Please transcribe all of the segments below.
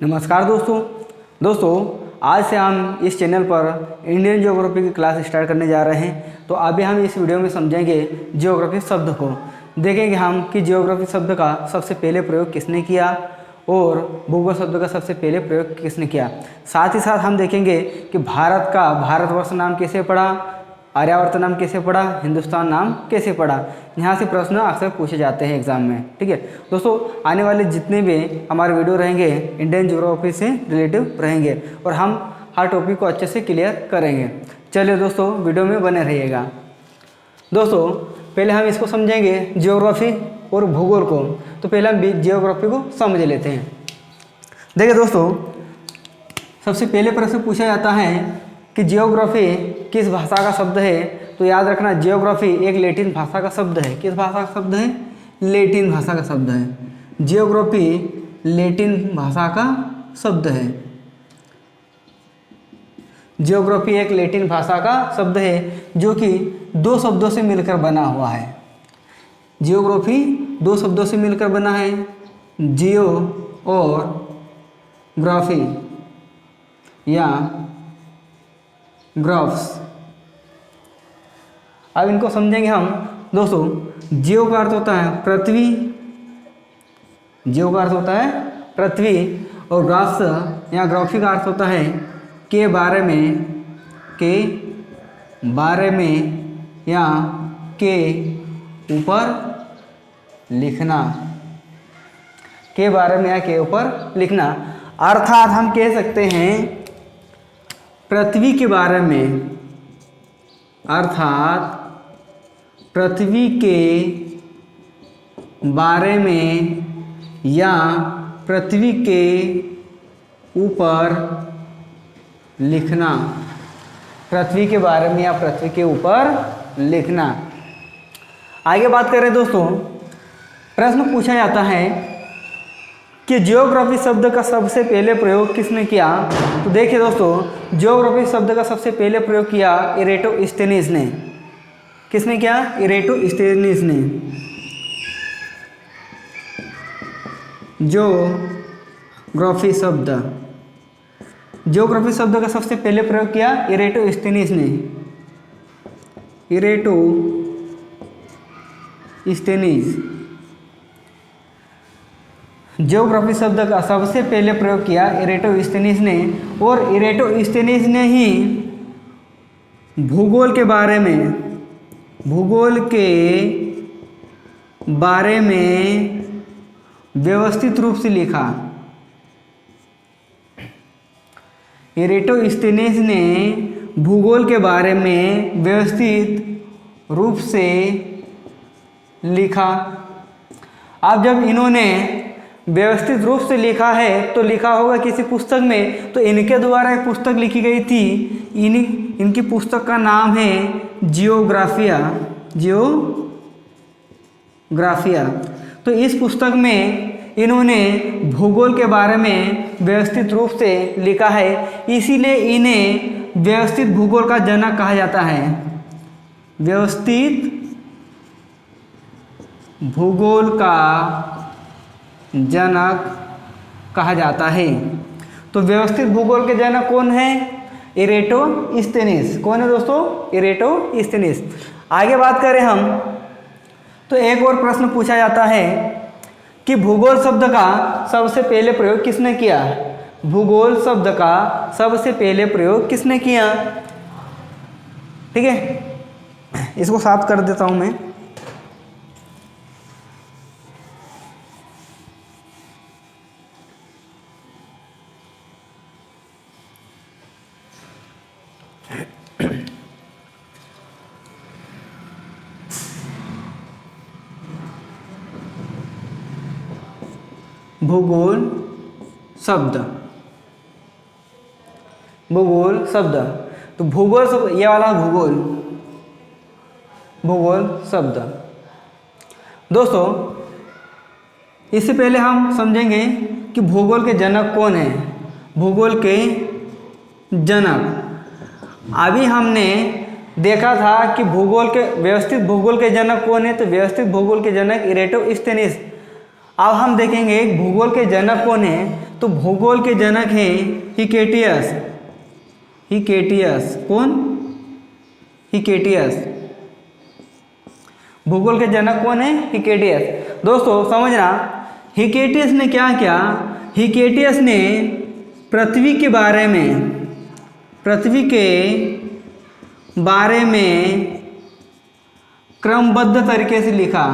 नमस्कार दोस्तों आज से हम इस चैनल पर इंडियन ज्योग्राफी की क्लास स्टार्ट करने जा रहे हैं। तो अभी हम इस वीडियो में समझेंगे ज्योग्राफी शब्द को। देखेंगे हम कि ज्योग्राफी शब्द का सबसे पहले प्रयोग किसने किया और भूगोल शब्द का सबसे पहले प्रयोग किसने किया। साथ ही साथ हम देखेंगे कि भारत का भारतवर्ष नाम कैसे पड़ा, आर्यावर्त नाम कैसे पड़ा, हिंदुस्तान नाम कैसे पड़ा। यहाँ से प्रश्न अक्सर पूछे जाते हैं एग्जाम में। ठीक है दोस्तों, आने वाले जितने भी हमारे वीडियो रहेंगे इंडियन ज्योग्राफी से रिलेटिव रहेंगे और हम हर टॉपिक को अच्छे से क्लियर करेंगे। चलिए दोस्तों, वीडियो में बने रहिएगा। दोस्तों पहले हम इसको समझेंगे ज्योग्राफी और भूगोल को। तो पहले हम ज्योग्राफी को समझ लेते हैं। देखिए दोस्तों, सबसे पहले प्रश्न पूछा जाता है कि जियोग्राफी किस भाषा का शब्द है। तो याद रखना, जियोग्राफी एक लैटिन भाषा का शब्द है। किस भाषा का शब्द है? लैटिन भाषा का शब्द है। जियोग्राफी लैटिन भाषा का शब्द है। जियोग्राफी एक लैटिन भाषा का शब्द है जो कि दो शब्दों से मिलकर बना हुआ है। जियोग्राफी दो शब्दों से मिलकर बना है, जियो और ग्राफी या ग्राफ्स। अब इनको समझेंगे हम। दोस्तों जियो का अर्थ होता है पृथ्वी, जियो का अर्थ होता है पृथ्वी और ग्राफ्स या ग्राफी का अर्थ होता है के बारे में या के ऊपर लिखना, के बारे में या के ऊपर लिखना। अर्थात हम कह सकते हैं पृथ्वी के बारे में, अर्थात पृथ्वी के बारे में या पृथ्वी के ऊपर लिखना, पृथ्वी के बारे में या पृथ्वी के ऊपर लिखना। आगे बात करें दोस्तों, प्रश्न पूछा जाता है कि ज्योग्राफी शब्द का सबसे पहले प्रयोग किसने किया। तो देखिए दोस्तों, ज्योग्राफी शब्द का सबसे पहले प्रयोग किया इरेटोस्थेनीज ने। किसने किया? इरेटोस्थेनीज ने। ज्योग्राफी शब्द का सबसे पहले प्रयोग किया इरेटोस्थेनीज ने। इरेटोस्थेनीज ज्योग्राफी शब्द का सबसे पहले प्रयोग किया इरेटोस्थेनीज ने। और इरेटोस्थेनीज ने ही भूगोल के बारे में व्यवस्थित रूप से लिखा। इरेटोस्थेनीज ने भूगोल के बारे में व्यवस्थित रूप से लिखा। अब जब इन्होंने व्यवस्थित रूप से लिखा है तो लिखा होगा किसी पुस्तक में। तो इनके द्वारा एक पुस्तक लिखी गई थी। इनकी पुस्तक का नाम है जियोग्राफिया। तो इस पुस्तक में इन्होंने भूगोल के बारे में व्यवस्थित रूप से लिखा है, इसीलिए इन्हें व्यवस्थित भूगोल का जनक कहा जाता है। व्यवस्थित भूगोल का जनक कहा जाता है। तो व्यवस्थित भूगोल के जनक कौन है? इरेटोस्थेनीज। कौन है दोस्तों? इरेटोस्थेनीज। आगे बात करें हम तो एक और प्रश्न पूछा जाता है कि भूगोल शब्द का सबसे पहले प्रयोग किसने किया। भूगोल शब्द का सबसे पहले प्रयोग किसने किया? ठीक है, इसको साफ कर देता हूं मैं। भूगोल शब्द तो भूगोल शब्द ये वाला भूगोल शब्द। दोस्तों इससे पहले हम समझेंगे कि भूगोल के जनक कौन है। भूगोल के जनक, अभी हमने देखा था कि व्यवस्थित भूगोल के जनक कौन है। तो व्यवस्थित भूगोल के जनक इरेटोस्थेनीज। अब हम देखेंगे भूगोल के जनक कौन है। तो भूगोल के जनक हैं हिकेटियस। हिकेटियस कौन? हिकेटियस। भूगोल के जनक कौन है? हिकेटियस। दोस्तों समझना, हिकेटियस ने क्या किया? हिकेटियस ने पृथ्वी के बारे में क्रमबद्ध तरीके से लिखा।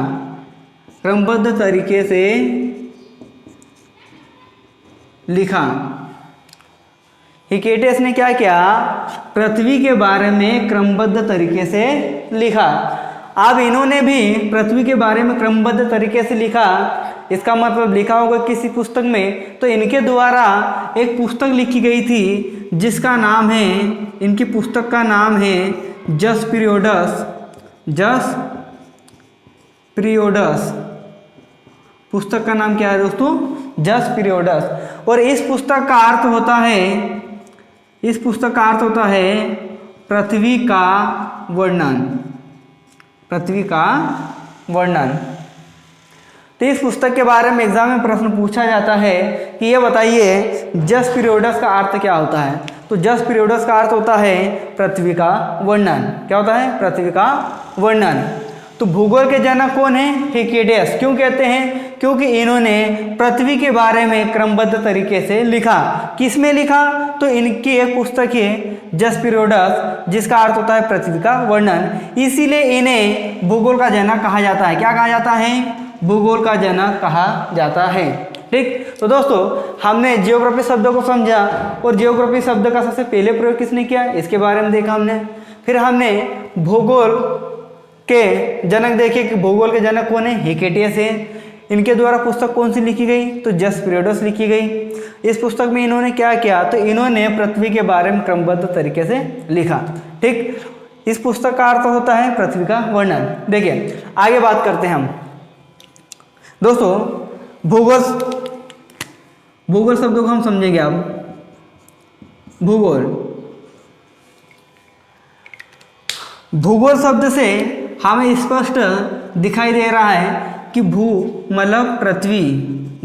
क्रमबद्ध तरीके से लिखा। हिकेटियस ने क्या किया? पृथ्वी के बारे में क्रमबद्ध तरीके से लिखा। अब इन्होंने भी पृथ्वी के बारे में क्रमबद्ध तरीके से लिखा, इसका मतलब लिखा होगा किसी पुस्तक में। तो इनके द्वारा एक पुस्तक लिखी गई थी जिसका नाम है, इनकी पुस्तक का नाम है जस पीरियोडस। जस पीरियोडस। पुस्तक का नाम क्या है दोस्तों? जस पीरियोडस। और इस पुस्तक का अर्थ होता है, इस पुस्तक का अर्थ होता है पृथ्वी का वर्णन। पृथ्वी का वर्णन। तो इस पुस्तक के बारे में एग्जाम में प्रश्न पूछा जाता है कि ये बताइए जस पीरियोडस का अर्थ क्या होता है। तो जस पीरियोडस का अर्थ होता है पृथ्वी का वर्णन। क्या होता है? पृथ्वी का वर्णन। तो भूगोल के जनक कौन है? हिकेटियस। क्यों कहते हैं? क्योंकि इन्होंने पृथ्वी के बारे में क्रमबद्ध तरीके से लिखा। किस में लिखा? तो इनकी एक पुस्तक है जस पीरियोडस, जिसका अर्थ होता है पृथ्वी का वर्णन। इसीलिए इन्हें भूगोल का जनक कहा जाता है। क्या कहा जाता है? भूगोल का जनक कहा जाता है। ठीक, तो दोस्तों हमने जियोग्राफी शब्द को समझा और जियोग्राफी शब्द का सबसे पहले प्रयोग किसने किया, इसके बारे में देखा हमने। फिर हमने भूगोल के जनक देखे कि भूगोल के जनक कौन है? हिकेटियस है। इनके द्वारा पुस्तक कौन सी लिखी गई? तो जस पीरियोडस लिखी गई। इस पुस्तक में इन्होंने क्या किया? तो इन्होंने पृथ्वी के बारे में क्रमबद्ध तरीके से लिखा। ठीक, इस पुस्तक का अर्थ होता है पृथ्वी का वर्णन। देखिए आगे बात करते हैं हम दोस्तों भूगोल। भूगोल शब्दों को हम समझेंगे अब। भूगोल, भूगोल शब्द से हमें स्पष्ट दिखाई दे रहा है कि भू मतलब पृथ्वी।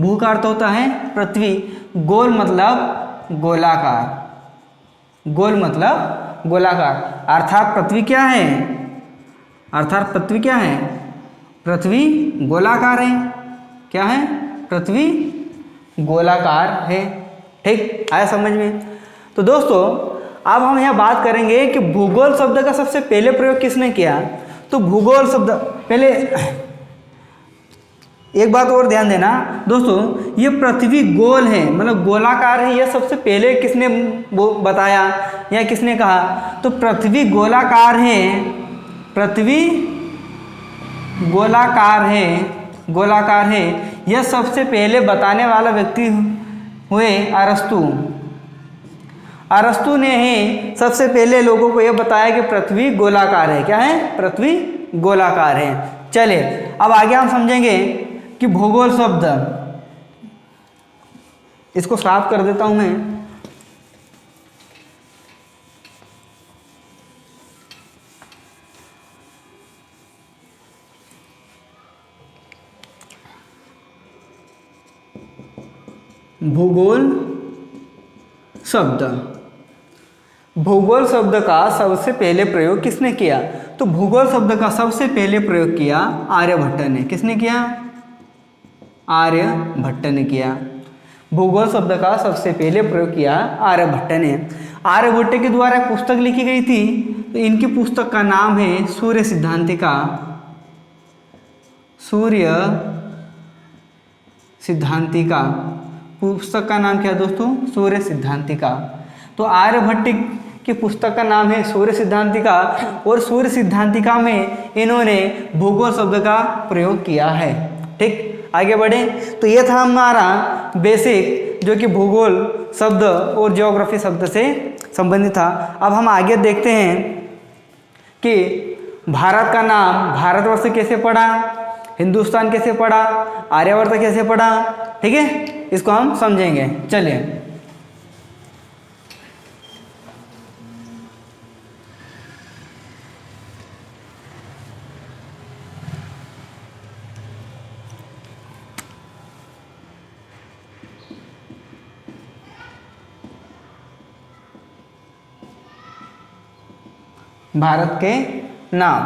भू का अर्थ होता है पृथ्वी। गोल मतलब गोलाकार। गोल मतलब गोलाकार। अर्थात पृथ्वी क्या है? अर्थात पृथ्वी क्या है? पृथ्वी गोलाकार है। क्या है? पृथ्वी गोलाकार है। ठीक, आया समझ में? तो दोस्तों अब हम यहाँ बात करेंगे कि भूगोल शब्द का सबसे पहले प्रयोग किसने किया। तो भूगोल शब्द पहले एक बात और ध्यान देना दोस्तों, ये पृथ्वी गोल है मतलब गोलाकार है, यह सबसे पहले किसने बताया या किसने कहा? तो पृथ्वी गोलाकार है। पृथ्वी गोलाकार है, गोलाकार है, यह सबसे पहले बताने वाला व्यक्ति हुए अरस्तु। अरस्तु ने ही सबसे पहले लोगों को यह बताया कि पृथ्वी गोलाकार है। क्या है? पृथ्वी गोलाकार है। चलिए अब आगे हम समझेंगे कि भूगोल शब्द, इसको साफ कर देता हूं मैं। भूगोल शब्द, भूगोल शब्द का सबसे पहले प्रयोग किसने किया? तो भूगोल शब्द का सबसे पहले प्रयोग किया आर्यभट्ट ने। किसने किया? आर्यभट्ट ने किया। भूगोल शब्द का सबसे पहले प्रयोग किया आर्यभट्ट ने। आर्यभट्ट के द्वारा एक पुस्तक लिखी गई थी, तो इनकी पुस्तक का नाम है सूर्य सिद्धांतिका। सूर्य सिद्धांतिका पुस्तक का नाम क्या है दोस्तों? सूर्य सिद्धांतिका। तो आर्यभट्ट की पुस्तक का नाम है सूर्य सिद्धांतिका और सूर्य सिद्धांतिका में इन्होंने भूगोल शब्द का प्रयोग किया है। ठीक, आगे बढ़े। तो ये था हमारा बेसिक जो कि भूगोल शब्द और ज्योग्राफी शब्द से संबंधित था। अब हम आगे देखते हैं कि भारत का नाम भारतवर्ष कैसे पड़ा, हिंदुस्तान कैसे पड़ा, आर्यवर्त कैसे पड़ा। ठीक है, इसको हम समझेंगे। चलिए भारत के नाम।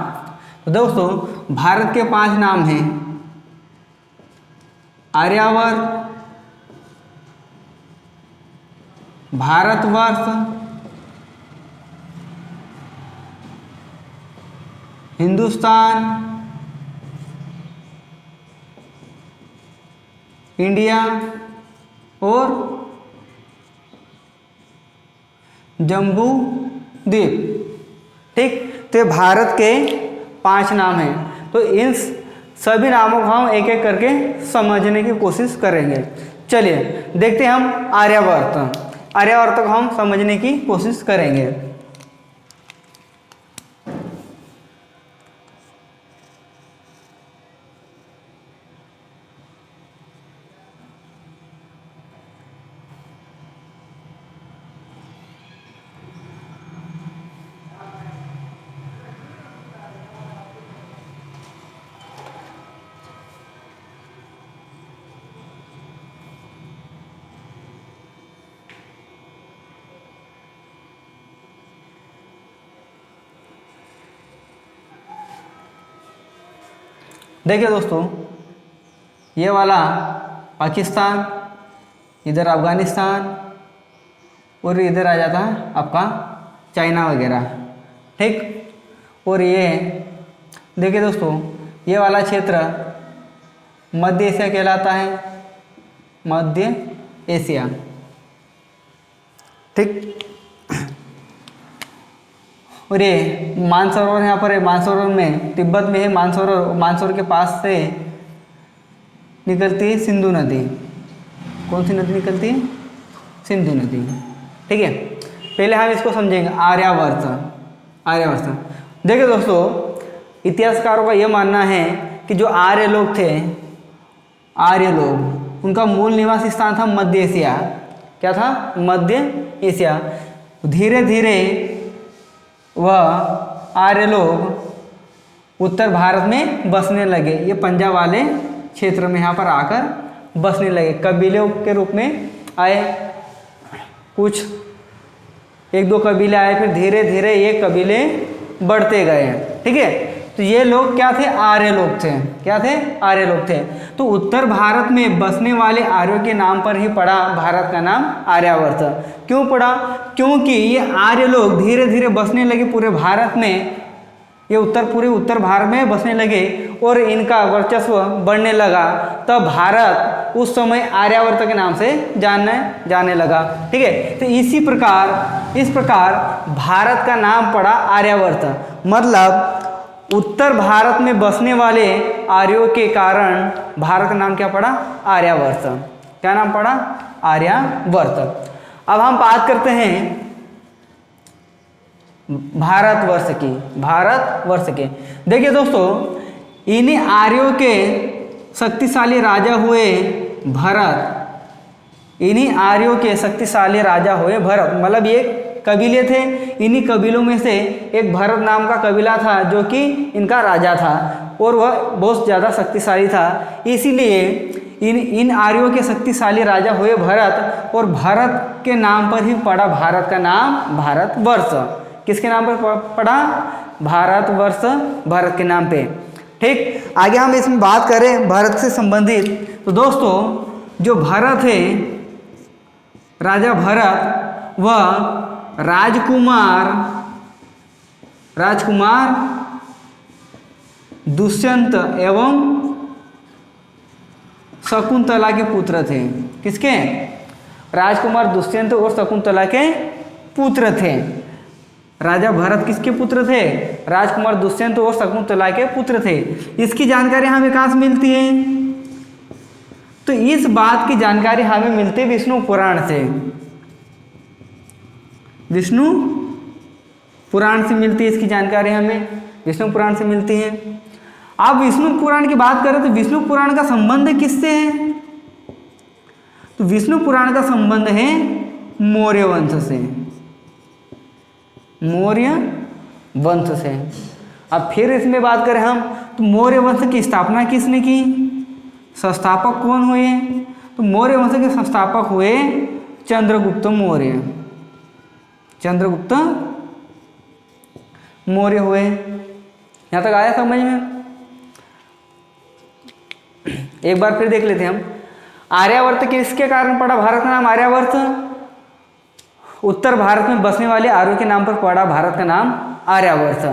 तो दोस्तों भारत के 5 नाम हैं, आर्यावर्त, भारतवर्ष, हिंदुस्तान, इंडिया और जम्बू द्वीप। ठीक, तो ये भारत के 5 नाम हैं। तो इन सभी नामों को हम एक एक करके समझने की कोशिश करेंगे। चलिए देखते हैं हम आर्यावर्त। आर्यावर्त को हम समझने की कोशिश करेंगे। देखिए दोस्तों, ये वाला पाकिस्तान, इधर अफगानिस्तान और इधर आ जाता है आपका चाइना वगैरह। ठीक, और ये देखिए दोस्तों, ये वाला क्षेत्र मध्य एशिया कहलाता है, मध्य एशिया। ठीक, और ये मानसरोवर यहाँ पर है, मानसरोवर में तिब्बत में है मानसरोवर। मानसरोवर के पास से निकलती है सिंधु नदी। कौन सी नदी निकलती है? सिंधु नदी। ठीक है, पहले हम इसको समझेंगे आर्यावर्त। आर्यावर्त देखिए दोस्तों, इतिहासकारों का यह मानना है कि जो आर्य लोग थे, आर्य लोग, उनका मूल निवास स्थान था मध्य एशिया। क्या था? मध्य एशिया। धीरे धीरे वह आर्य लोग उत्तर भारत में बसने लगे। ये पंजाब वाले क्षेत्र में यहाँ पर आकर बसने लगे, कबीलों के रूप में आए। कुछ 1-2 कबीले आए, फिर धीरे धीरे ये कबीले बढ़ते गए। ठीक है, तो ये लोग क्या थे? आर्य लोग थे। क्या थे? आर्य लोग थे। तो उत्तर भारत में बसने वाले आर्यों के नाम पर ही पड़ा भारत का नाम आर्यावर्त। क्यों पड़ा? क्योंकि ये आर्य लोग धीरे धीरे बसने लगे पूरे भारत में। ये पूरे उत्तर भारत में बसने लगे और इनका वर्चस्व बढ़ने लगा। तब भारत उस समय आर्यावर्त के नाम से जाने लगा। ठीक है, तो इस प्रकार भारत का नाम पड़ा आर्यावर्त। मतलब उत्तर भारत में बसने वाले आर्यों के कारण भारत का नाम क्या पड़ा? आर्यावर्त। क्या नाम पड़ा? आर्यावर्त। अब हम बात करते हैं भारतवर्ष की। भारतवर्ष के देखिए दोस्तों, इन्हीं आर्यों के शक्तिशाली राजा हुए भरत। इन्हीं आर्यों के शक्तिशाली राजा हुए भरत। मतलब ये कबीले थे, इन्हीं कबीलों में से एक भरत नाम का कबीला था जो कि इनका राजा था और वह बहुत ज़्यादा शक्तिशाली था। इसीलिए इन आर्यों के शक्तिशाली राजा हुए भरत, और भरत के नाम पर ही पड़ा भारत का नाम भारतवर्ष। किसके नाम पर पड़ा? भारतवर्ष, भरत के नाम पे। ठीक, आगे हम इसमें बात करें भारत से संबंधित। तो दोस्तों जो भरत है, राजा भरत, वह राजकुमार दुष्यंत एवं शकुंतला के पुत्र थे। किसके? राजकुमार दुष्यंत और शकुंतला के पुत्र थे। राजा भरत किसके पुत्र थे? राजकुमार दुष्यंत और शकुंतला के पुत्र थे। इसकी जानकारी हमें कहाँ से मिलती है? तो इस बात की जानकारी हमें मिलती है विष्णु पुराण से। विष्णु पुराण से मिलती है इसकी जानकारी हमें, विष्णु पुराण से मिलती है। अब विष्णु पुराण की बात करें तो विष्णु पुराण का संबंध किससे है? तो विष्णु पुराण का संबंध है मौर्य वंश से। मौर्य वंश से। अब फिर इसमें बात करें हम तो मौर्य वंश की स्थापना किसने की? संस्थापक कौन हुए? तो मौर्य वंश के संस्थापक हुए चंद्रगुप्त मौर्य। चंद्रगुप्त मौर्य हुए। यहाँ तक आया समझ में? एक बार फिर देख लेते हैं हम। आर्यावर्त किसके कारण पड़ा भारत का नाम आर्यावर्त? उत्तर भारत में बसने वाले आर्यों के नाम पर पड़ा भारत का नाम आर्यावर्त।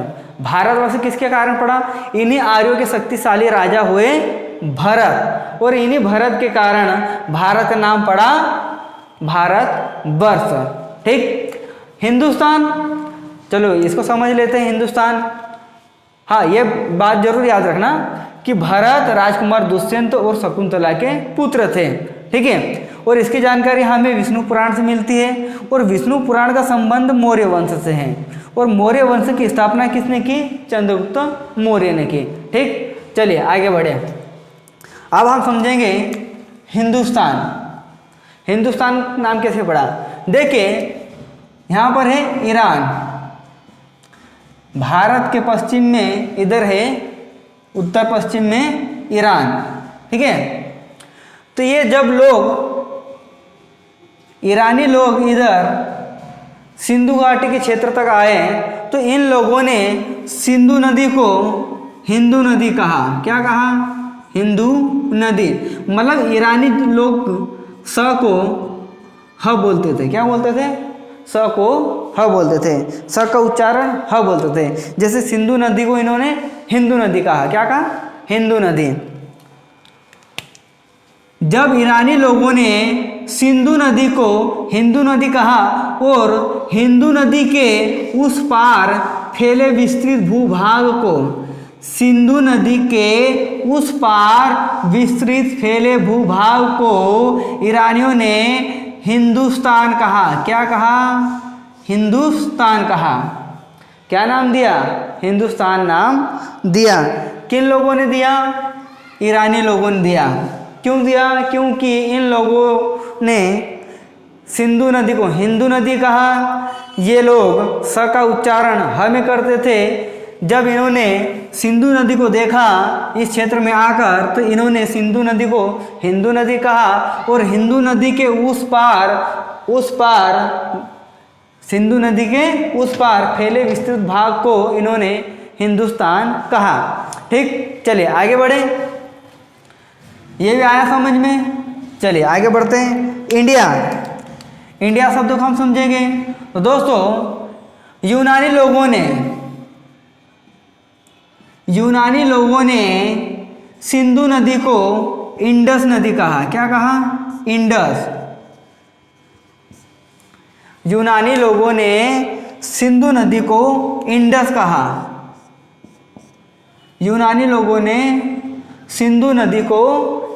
भारतवर्ष किसके कारण पड़ा? इन्हीं आर्यों के शक्तिशाली राजा हुए भरत, और इन्हीं भरत के कारण भारत का नाम पड़ा भारतवर्ष। ठीक। हिंदुस्तान, चलो इसको समझ लेते हैं। हिंदुस्तान, हाँ ये बात जरूर याद रखना कि भरत राजकुमार दुष्यंत और शकुंतला के पुत्र थे। ठीक है। और इसकी जानकारी हमें विष्णु पुराण से मिलती है, और विष्णु पुराण का संबंध मौर्य वंश से है, और मौर्य वंश की स्थापना किसने की? चंद्रगुप्त मौर्य ने की। ठीक। चलिए आगे बढ़े। अब हम समझेंगे हिंदुस्तान। हिंदुस्तान नाम कैसे पड़ा? देखिए यहाँ पर है ईरान, भारत के पश्चिम में इधर है, उत्तर पश्चिम में ईरान। ठीक है। तो ये जब लोग ईरानी लोग इधर सिंधु घाटी के क्षेत्र तक आए तो इन लोगों ने सिंधु नदी को हिंदू नदी कहा। क्या कहा? हिंदू नदी। मतलब ईरानी लोग स को ह बोलते थे। क्या बोलते थे? स को ह बोलते थे। स का उच्चारण ह बोलते थे। जैसे सिंधु नदी को इन्होंने हिंदू नदी कहा। क्या कहा? हिंदू नदी। जब ईरानी लोगों ने सिंधु नदी को हिंदू नदी कहा और हिंदू नदी के उस पार फैले विस्तृत भूभाग को, सिंधु नदी के उस पार विस्तृत फैले भूभाग को ईरानियों ने हिंदुस्तान कहा। क्या कहा? हिंदुस्तान कहा। क्या नाम दिया? हिंदुस्तान नाम दिया। किन लोगों ने दिया? ईरानी लोगों ने दिया। क्यों दिया? क्योंकि इन लोगों ने सिंधु नदी को हिंदू नदी कहा। ये लोग स का उच्चारण ह में करते थे। जब इन्होंने सिंधु नदी को देखा इस क्षेत्र में आकर, तो इन्होंने सिंधु नदी को हिंदू नदी कहा, और हिंदू नदी के उस पार सिंधु नदी के उस पार फैले विस्तृत भाग को इन्होंने हिंदुस्तान कहा। ठीक। चलिए आगे बढ़े। ये भी आया समझ में? चलिए आगे बढ़ते हैं। इंडिया। इंडिया शब्द को हम समझेंगे। तो दोस्तों यूनानी लोगों ने सिंधु नदी को इंडस नदी कहा। क्या कहा? इंडस। यूनानी लोगों ने सिंधु नदी को इंडस कहा। यूनानी लोगों ने सिंधु नदी को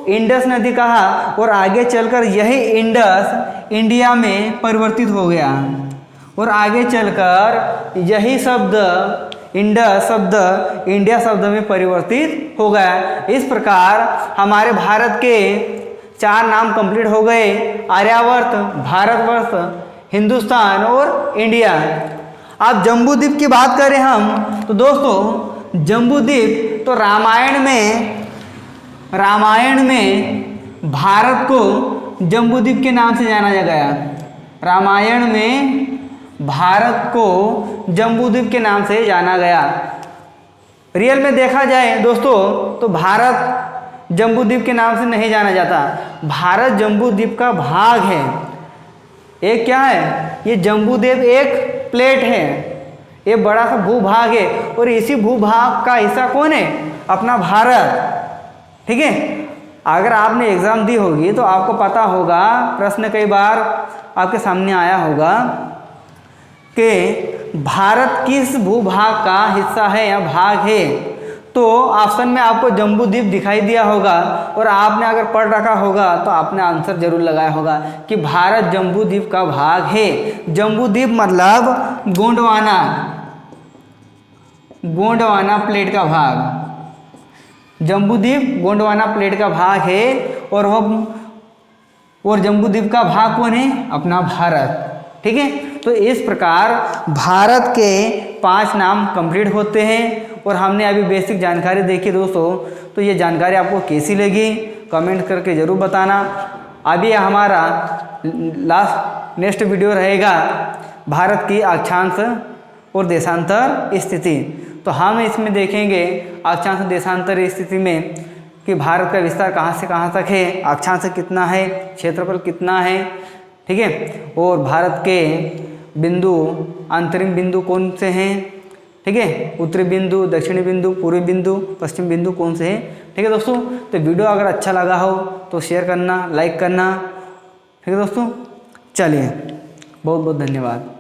इंडस नदी कहा, और आगे चलकर यही इंडस इंडिया में परिवर्तित हो गया, और आगे चलकर यही शब्द इंडस शब्द इंडिया शब्द में परिवर्तित हो गया। इस प्रकार हमारे भारत के 4 नाम कंप्लीट हो गए: आर्यावर्त, भारतवर्ष, हिंदुस्तान और इंडिया। अब जम्बूद्वीप की बात करें हम, तो दोस्तों जम्बूद्वीप तो रामायण में भारत को जम्बूद्वीप के नाम से जाना गया। रामायण में भारत को जम्बूद्वीप के नाम से जाना गया। रियल में देखा जाए दोस्तों तो भारत जम्बूद्वीप के नाम से नहीं जाना जाता। भारत जम्बूद्वीप का भाग है। एक क्या है? ये जम्बूद्वीप एक प्लेट है, ये बड़ा सा भूभाग है, और इसी भूभाग का हिस्सा कौन है? अपना भारत। ठीक है। अगर आपने एग्जाम दी होगी तो आपको पता होगा, प्रश्न कई बार आपके सामने आया होगा कि भारत किस भूभाग का हिस्सा है या भाग है। तो ऑप्शन में आपको जम्बूद्वीप दिखाई दिया होगा, और आपने अगर पढ़ रखा होगा तो आपने आंसर जरूर लगाया होगा कि भारत जम्बूद्वीप का भाग है। जम्बूद्वीप मतलब गोंडवाना प्लेट का भाग। जम्बूद्वीप गोंडवाना प्लेट का भाग है, और जम्बूद्वीप का भाग कौन है? अपना भारत। ठीक है। तो इस प्रकार भारत के 5 नाम कंप्लीट होते हैं, और हमने अभी बेसिक जानकारी देखी दोस्तों। तो ये जानकारी आपको कैसी लगी कमेंट करके ज़रूर बताना। अभी हमारा नेक्स्ट वीडियो रहेगा भारत की अक्षांश और देशांतर स्थिति। तो हम इसमें देखेंगे अक्षांश देशांतर स्थिति में कि भारत का विस्तार कहाँ से कहाँ तक है, अक्षांश कितना है, क्षेत्रफल कितना है, ठीक है, और भारत के बिंदु अंतरिम बिंदु कौन से हैं, ठीक है, उत्तरी बिंदु, दक्षिणी बिंदु, पूर्वी बिंदु, पश्चिम बिंदु कौन से हैं। ठीक है दोस्तों, तो वीडियो अगर अच्छा लगा हो तो शेयर करना, लाइक करना। ठीक है दोस्तों, चलिए बहुत बहुत धन्यवाद।